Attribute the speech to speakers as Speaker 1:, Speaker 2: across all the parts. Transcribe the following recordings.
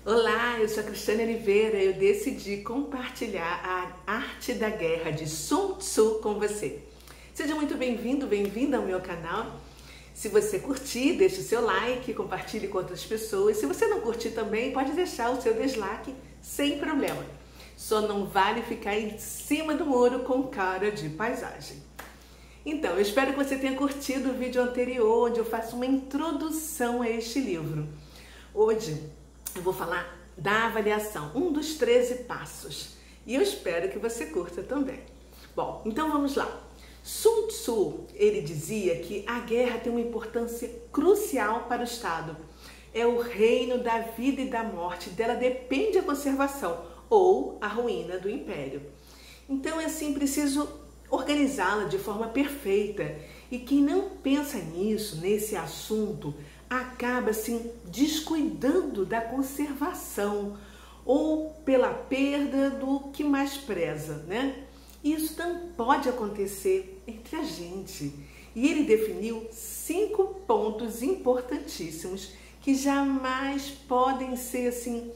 Speaker 1: Olá, eu sou a Cristiane Oliveira e eu decidi compartilhar a arte da guerra de Sun Tzu com você. Seja muito bem-vindo, bem-vinda ao meu canal. Se você curtir, deixe o seu like, compartilhe com outras pessoas. Se você não curtir também, pode deixar o seu dislike sem problema. Só não vale ficar em cima do muro com cara de paisagem. Então, eu espero que você tenha curtido o vídeo anterior, onde eu faço uma introdução a este livro. Hoje eu vou falar da avaliação, um dos 13 passos. E eu espero que você curta também. Bom, então vamos lá. Sun Tzu, ele dizia que a guerra tem uma importância crucial para o Estado. É o reino da vida e da morte, dela depende a conservação ou a ruína do império. Então é assim, preciso organizá-la de forma perfeita. E quem não pensa nisso, nesse assunto, acaba assim descuidando da conservação ou pela perda do que mais preza, né? Isso não pode acontecer entre a gente. E ele definiu 5 pontos importantíssimos que jamais podem ser assim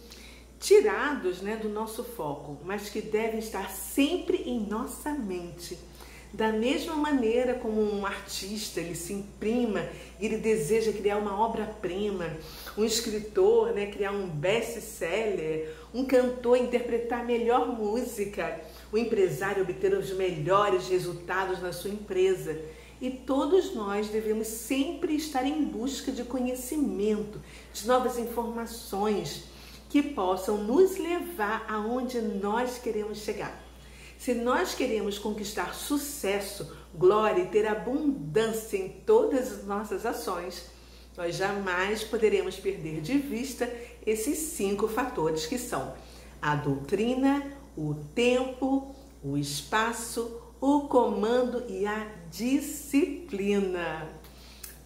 Speaker 1: tirados, né, do nosso foco, mas que devem estar sempre em nossa mente. Da mesma maneira como um artista, ele se imprima e ele deseja criar uma obra-prima, um escritor, né, criar um best-seller, um cantor interpretar a melhor música, o empresário obter os melhores resultados na sua empresa. E todos nós devemos sempre estar em busca de conhecimento, de novas informações que possam nos levar aonde nós queremos chegar. Se nós queremos conquistar sucesso, glória e ter abundância em todas as nossas ações, nós jamais poderemos perder de vista esses 5 fatores que são a doutrina, o tempo, o espaço, o comando e a disciplina.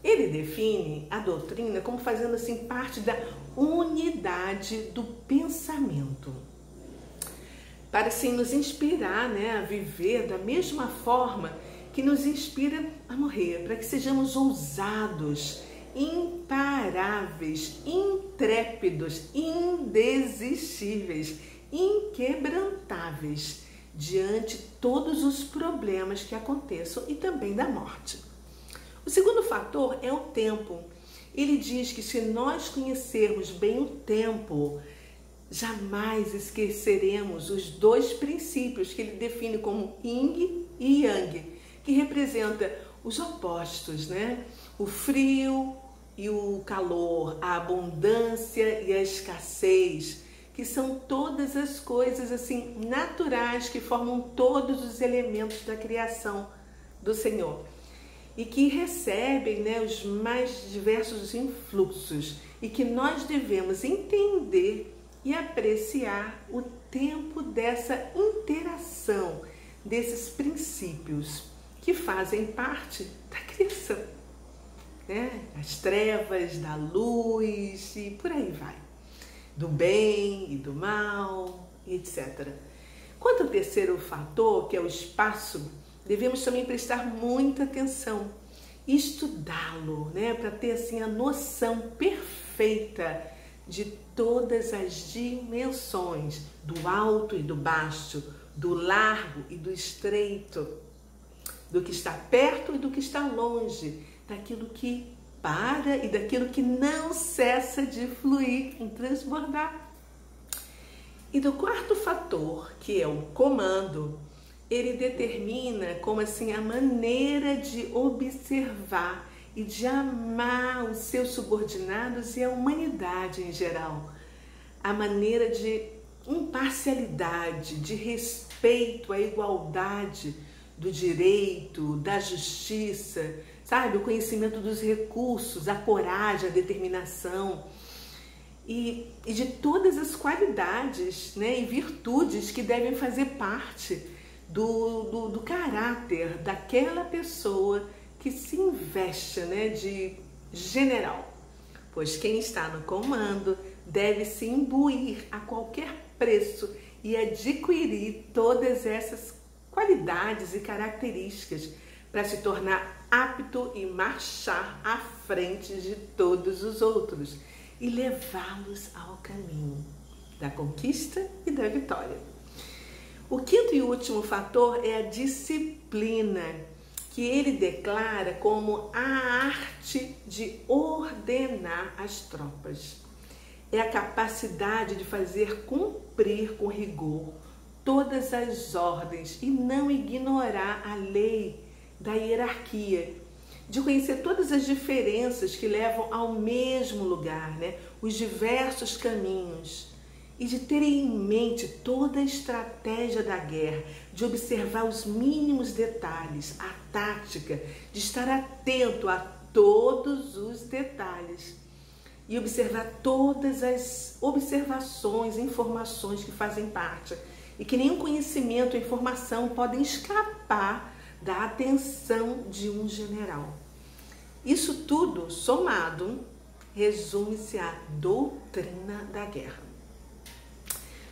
Speaker 1: Ele define a doutrina como fazendo assim parte da unidade do pensamento, para assim nos inspirar, né, a viver da mesma forma que nos inspira a morrer, para que sejamos ousados, imparáveis, intrépidos, indesistíveis, inquebrantáveis diante de todos os problemas que aconteçam e também da morte. O segundo fator é o tempo. Ele diz que se nós conhecermos bem o tempo, jamais esqueceremos os 2 princípios que ele define como Yin e Yang, que representa os opostos, né? O frio e o calor, a abundância e a escassez, que são todas as coisas assim naturais que formam todos os elementos da criação do Senhor e que recebem, né, os mais diversos influxos e que nós devemos entender e apreciar o tempo dessa interação, desses princípios que fazem parte da criação, né? As trevas, da luz e por aí vai, do bem e do mal, etc. Quanto ao terceiro fator, que é o espaço, devemos também prestar muita atenção e estudá-lo, né? Para ter assim a noção perfeita de todas as dimensões, do alto e do baixo, do largo e do estreito, do que está perto e do que está longe, daquilo que para e daquilo que não cessa de fluir, em transbordar. E do quarto fator, que é o comando, ele determina como assim a maneira de observar e de amar os seus subordinados e a humanidade em geral. A maneira de imparcialidade, de respeito à igualdade do direito, da justiça, sabe? O conhecimento dos recursos, a coragem, a determinação e de todas as qualidades, né, e virtudes que devem fazer parte do caráter daquela pessoa que se investe, né, de general, pois quem está no comando deve se imbuir a qualquer preço e adquirir todas essas qualidades e características para se tornar apto e marchar à frente de todos os outros. e levá-los ao caminho da conquista e da vitória. O quinto e último fator é a disciplina, que ele declara como a arte de ordenar as tropas. É a capacidade de fazer cumprir com rigor todas as ordens e não ignorar a lei da hierarquia, de conhecer todas as diferenças que levam ao mesmo lugar, né? Os diversos caminhos, e de ter em mente toda a estratégia da guerra, de observar os mínimos detalhes, a tática, de estar atento a todos os detalhes e observar todas as observações, informações que fazem parte e que nenhum conhecimento ou informação podem escapar da atenção de um general. Isso tudo somado resume-se à doutrina da guerra.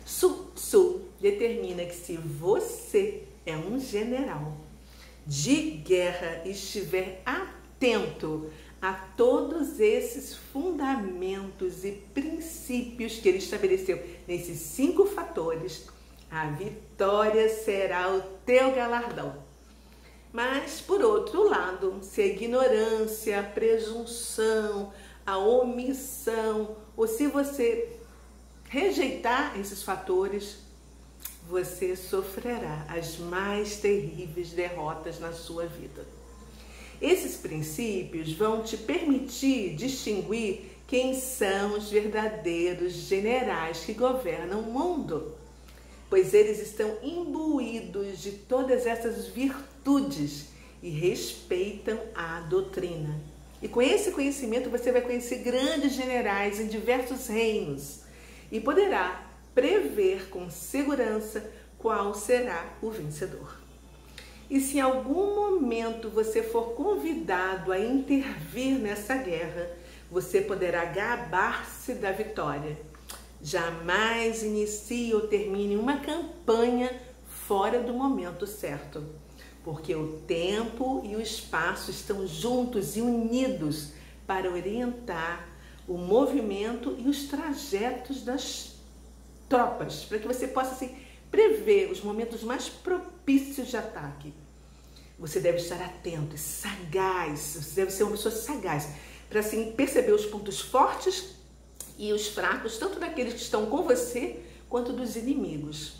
Speaker 1: Sun Tzu determina que se você é um general de guerra e estiver atento a todos esses fundamentos e princípios que ele estabeleceu nesses 5 fatores, a vitória será o teu galardão. Mas, por outro lado, se a ignorância, a presunção, a omissão, ou se você rejeitar esses fatores, você sofrerá as mais terríveis derrotas na sua vida. Esses princípios vão te permitir distinguir quem são os verdadeiros generais que governam o mundo, pois eles estão imbuídos de todas essas virtudes e respeitam a doutrina. E com esse conhecimento você vai conhecer grandes generais em diversos reinos e poderá prever com segurança qual será o vencedor. E se em algum momento você for convidado a intervir nessa guerra, você poderá gabar-se da vitória. Jamais inicie ou termine uma campanha fora do momento certo, porque o tempo e o espaço estão juntos e unidos para orientar o movimento e os trajetos das tropas, para que você possa assim, prever os momentos mais propícios de ataque. Você deve estar atento e sagaz, você deve ser uma pessoa sagaz, para assim perceber os pontos fortes e os fracos, tanto daqueles que estão com você, quanto dos inimigos.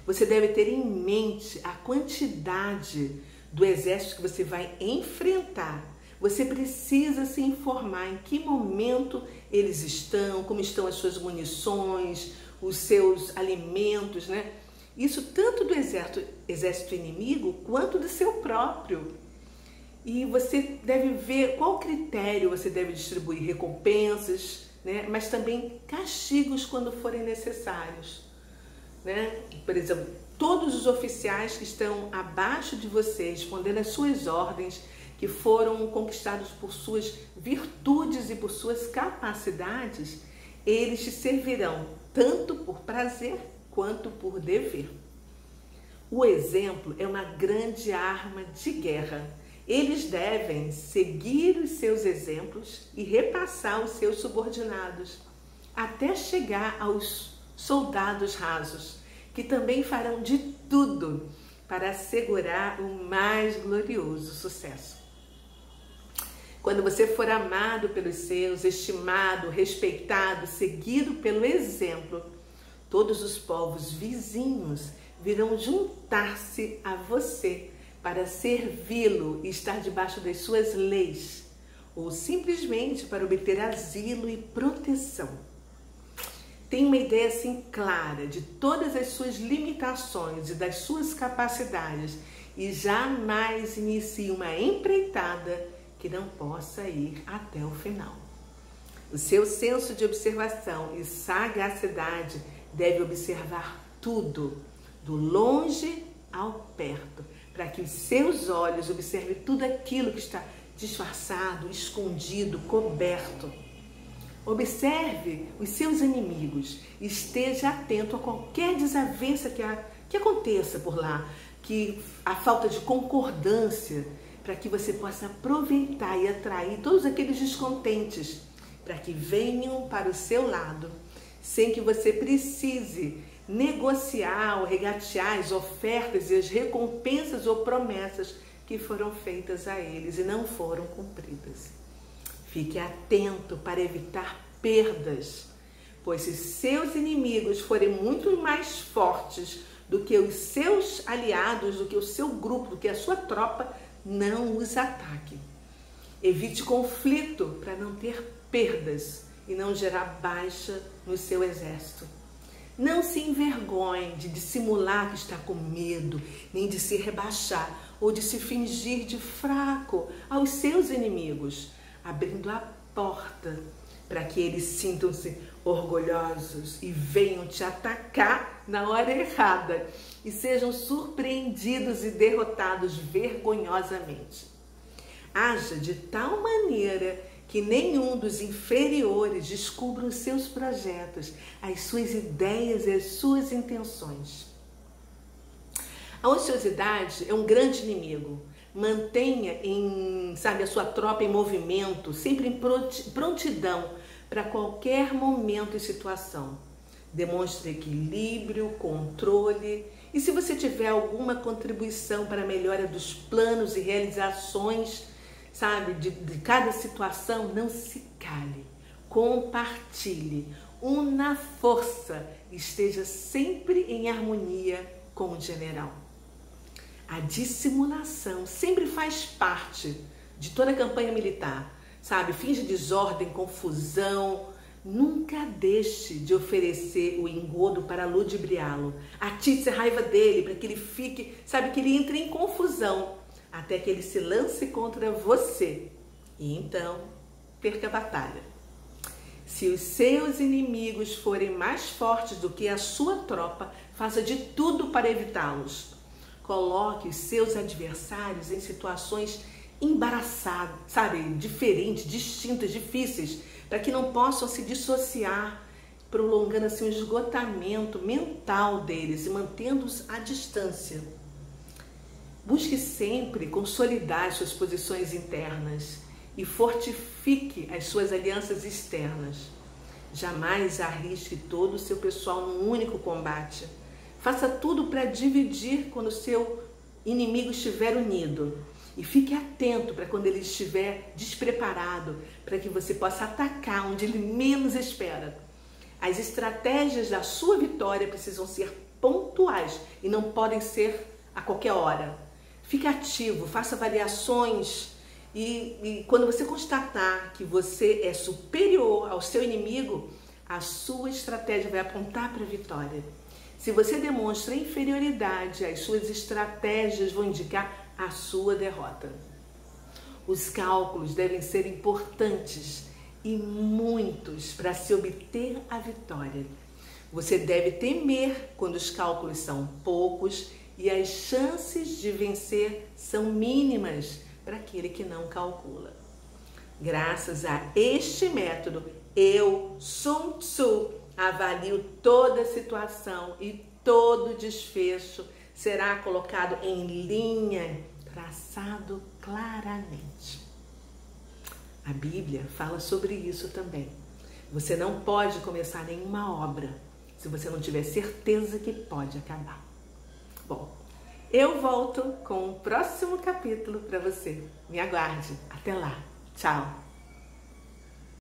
Speaker 1: Você deve ter em mente a quantidade do exército que você vai enfrentar. Você precisa se informar em que momento eles estão, como estão as suas munições, os seus alimentos, né? Isso tanto do exército inimigo quanto do seu próprio. E você deve ver qual critério você deve distribuir recompensas, né? Mas também castigos quando forem necessários, né? Por exemplo, todos os oficiais que estão abaixo de você, respondendo às suas ordens, que foram conquistados por suas virtudes e por suas capacidades, eles te servirão tanto por prazer quanto por dever. O exemplo é uma grande arma de guerra. Eles devem seguir os seus exemplos e repassar os seus subordinados, até chegar aos soldados rasos, que também farão de tudo para assegurar o mais glorioso sucesso. Quando você for amado pelos seus, estimado, respeitado, seguido pelo exemplo, todos os povos vizinhos virão juntar-se a você para servi-lo e estar debaixo das suas leis, ou simplesmente para obter asilo e proteção. Tenha uma ideia assim clara de todas as suas limitações e das suas capacidades e jamais inicie uma empreitada que não possa ir até o final. O seu senso de observação e sagacidade deve observar tudo, do longe ao perto, para que os seus olhos observem tudo aquilo que está disfarçado, escondido, coberto. Observe os seus inimigos, esteja atento a qualquer desavença que aconteça por lá, que a falta de concordância, para que você possa aproveitar e atrair todos aqueles descontentes para que venham para o seu lado, sem que você precise negociar ou regatear as ofertas e as recompensas ou promessas que foram feitas a eles e não foram cumpridas. Fique atento para evitar perdas, pois se seus inimigos forem muito mais fortes do que os seus aliados, do que o seu grupo, do que a sua tropa, não os ataque. Evite conflito para não ter perdas e não gerar baixa no seu exército. Não se envergonhe de dissimular que está com medo, nem de se rebaixar ou de se fingir de fraco aos seus inimigos, abrindo a porta para que eles sintam-se orgulhosos e venham te atacar na hora errada e sejam surpreendidos e derrotados vergonhosamente. Haja de tal maneira que nenhum dos inferiores descubra os seus projetos, as suas ideias e as suas intenções. A ociosidade é um grande inimigo. Mantenha a sua tropa em movimento, sempre em prontidão para qualquer momento e situação. Demonstre equilíbrio, controle e se você tiver alguma contribuição para a melhora dos planos e realizações, de cada situação, não se cale, compartilhe, una força, esteja sempre em harmonia com o general. A dissimulação sempre faz parte de toda a campanha militar, finge desordem, confusão. Nunca deixe de oferecer o engodo para ludibriá-lo. Atice a raiva dele para que ele fique, que ele entre em confusão, até que ele se lance contra você e então perca a batalha. Se os seus inimigos forem mais fortes do que a sua tropa, faça de tudo para evitá-los. Coloque os seus adversários em situações embaraçadas, diferentes, distintas, difíceis, para que não possam se dissociar, prolongando assim o esgotamento mental deles e mantendo-os à distância. Busque sempre consolidar suas posições internas e fortifique as suas alianças externas. Jamais arrisque todo o seu pessoal num único combate. Faça tudo para dividir quando o seu inimigo estiver unido. E fique atento para quando ele estiver despreparado, para que você possa atacar onde ele menos espera. As estratégias da sua vitória precisam ser pontuais e não podem ser a qualquer hora. Fique ativo, faça variações e quando você constatar que você é superior ao seu inimigo, a sua estratégia vai apontar para a vitória. Se você demonstra inferioridade, as suas estratégias vão indicar a sua derrota. Os cálculos devem ser importantes e muitos para se obter a vitória. Você deve temer quando os cálculos são poucos e as chances de vencer são mínimas para aquele que não calcula. Graças a este método, eu, Sun Tzu, avalio toda a situação e todo desfecho será colocado em linha, traçado claramente. A Bíblia fala sobre isso também. Você não pode começar nenhuma obra se você não tiver certeza que pode acabar. Bom, eu volto com o próximo capítulo para você. Me aguarde. Até lá. Tchau.